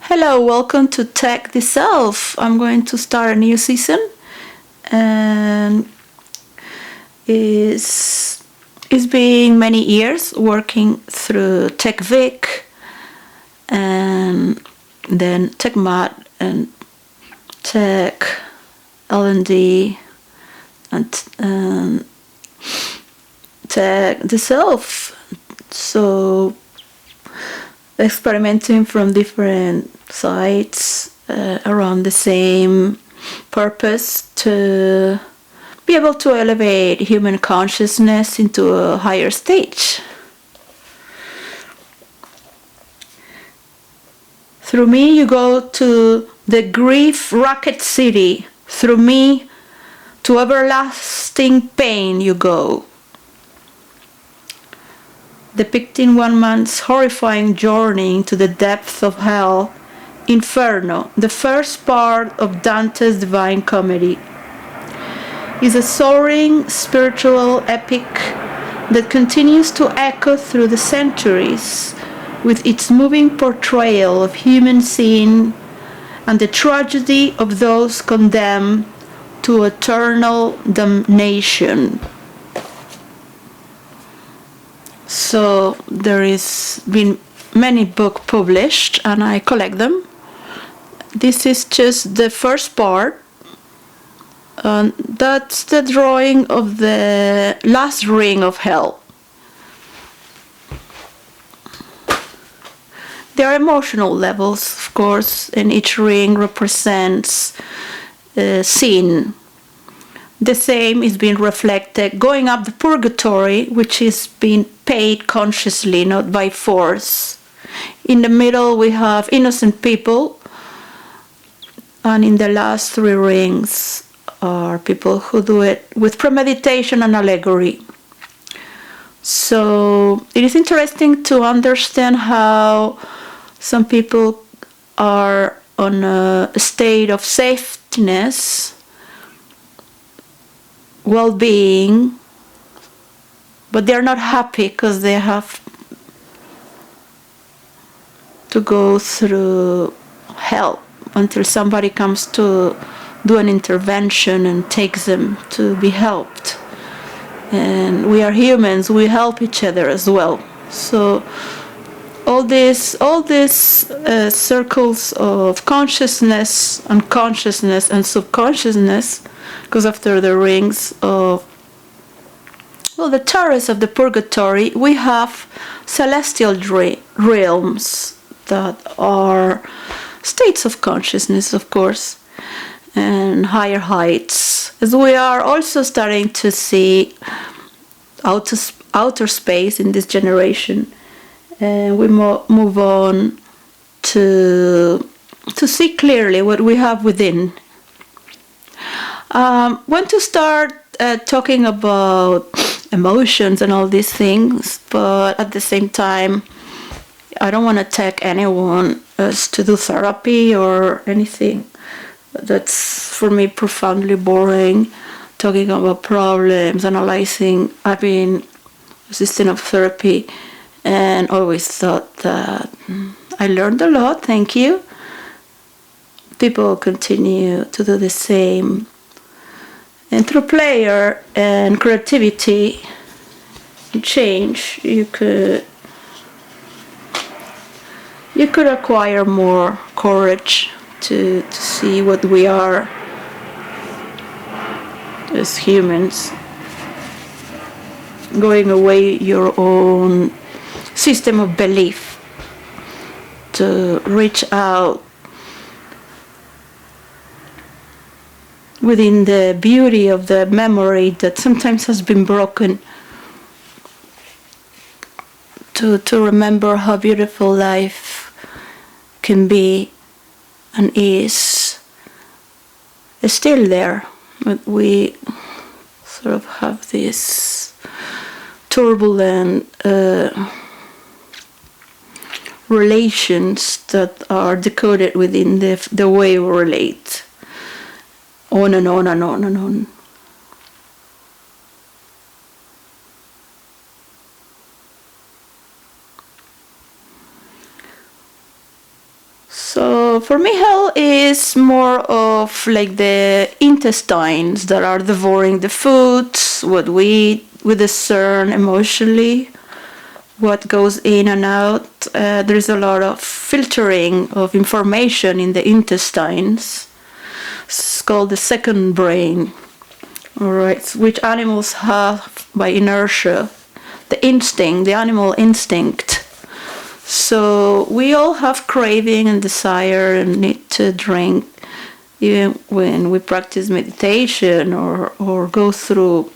Hello, welcome to Tech the Self. I'm going to start a new season, and it's been many years working through TechVic and then TechMat and Tech L&D and Tech the Self. So experimenting from different sites around the same purpose to be able to elevate human consciousness into a higher stage. Through me you go to the grief rocket city. Through me to everlasting pain you go. Depicting one man's horrifying journey into the depths of hell, Inferno, the first part of Dante's Divine Comedy, is a soaring spiritual epic that continues to echo through the centuries with its moving portrayal of human sin and the tragedy of those condemned to eternal damnation. So there is been many books published and I collect them. This is just the first part. That's the drawing of the last ring of hell. There are emotional levels, of course, and each ring represents sin. The same is being reflected going up the purgatory, which is being paid consciously, not by force. In the middle we have innocent people, and in the last three rings are people who do it with premeditation and allegory. So it is interesting to understand how some people are on a state of safetyness, well-being, but they're not happy because they have to go through hell until somebody comes to do an intervention and takes them to be helped. And we are humans, we help each other as well. So all these circles of consciousness, unconsciousness, and subconsciousness, because after the rings of the terrace of the purgatory, we have celestial realms that are states of consciousness, of course, and higher heights, as we are also starting to see outer space in this generation, and we move on to see clearly what we have within. Want to start talking about emotions and all these things, but at the same time I don't want to take anyone as to do therapy or anything. That's for me profoundly boring, talking about problems, analyzing. I've been assistant of therapy and always thought that I learned a lot, thank you. People continue to do the same. And through prayer and creativity and change, you could acquire more courage to see what we are as humans, going away your own system of belief to reach out within the beauty of the memory that sometimes has been broken, to remember how beautiful life can be and is still there. But we sort of have this turbulent relations that are decoded within the way we relate. On and on and on and on. So So for me, hell is more of like the intestines that are devouring the foods, what we eat, we discern emotionally, what goes in and out. There's a lot of filtering of information in the intestines. It's called the second brain, all right, which animals have by inertia, the instinct, the animal instinct. So we all have craving and desire and need to drink, even when we practice meditation or go through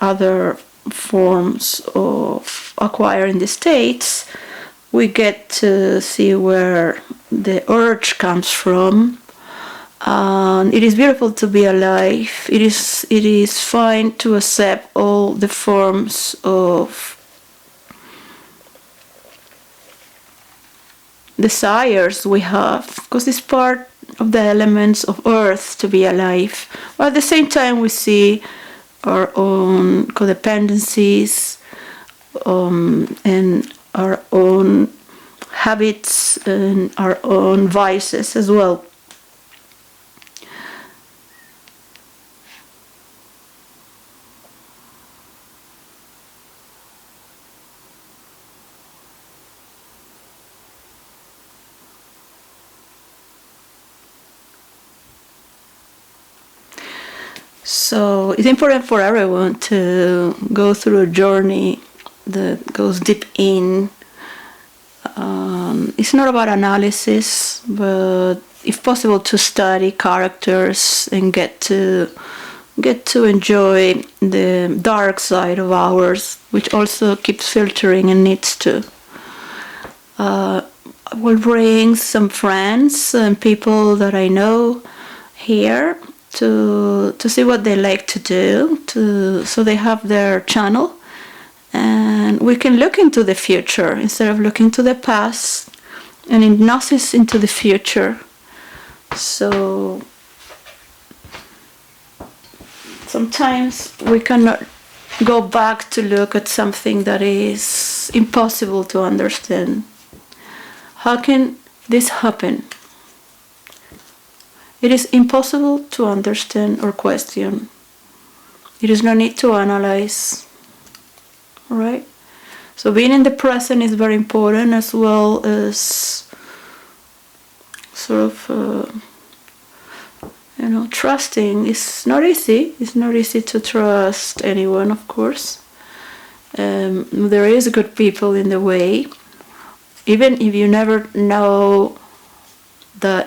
other forms of acquiring the states. We get to see where the urge comes from. It is beautiful to be alive. It is fine to accept all the forms of desires we have, because it's part of the elements of earth to be alive. But at the same time, we see our own codependencies and our own habits and our own vices as well. So it's important for everyone to go through a journey that goes deep in. It's not about analysis, but if possible to study characters and get to enjoy the dark side of ours, which also keeps filtering and needs to. I will bring some friends and people that I know here to see what they like to do, so they have their channel, and we can look into the future instead of looking to the past, and hypnosis into the future. So sometimes we cannot go back to look at something that is impossible to understand. How can this happen? It is impossible to understand or question. It is no need to analyze. All right? So being in the present is very important, as well as sort of, trusting. It's not easy. It's not easy to trust anyone, of course. There is good people in the way. Even if you never know that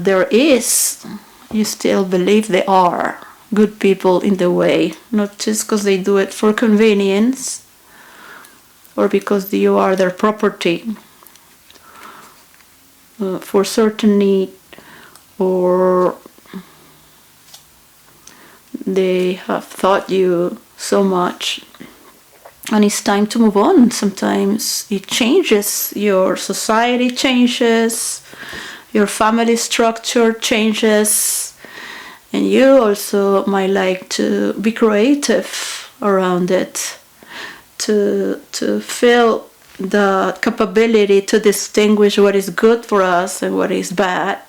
there is, you still believe there are good people in the way, not just because they do it for convenience or because you are their property for certain need, or they have taught you so much and it's time to move on. Sometimes it changes, your society changes, your family structure changes, and you also might like to be creative around it, to feel the capability to distinguish what is good for us and what is bad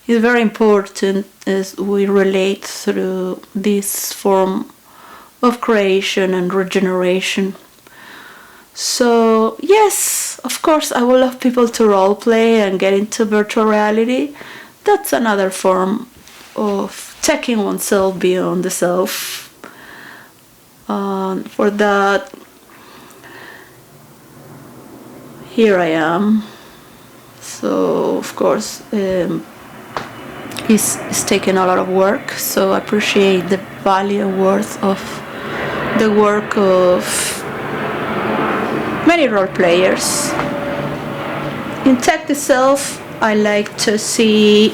is very important as we relate through this form of creation and regeneration. So yes, of course, I would love people to role play and get into virtual reality. That's another form of taking oneself beyond the self. For that, here I am. So of course, it's taken a lot of work. So I appreciate the value and worth of the work of many role players. In Tech the Self, I like to see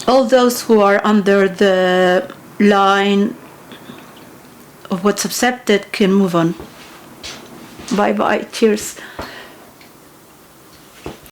all those who are under the line of what's accepted can move on. Bye bye. Cheers.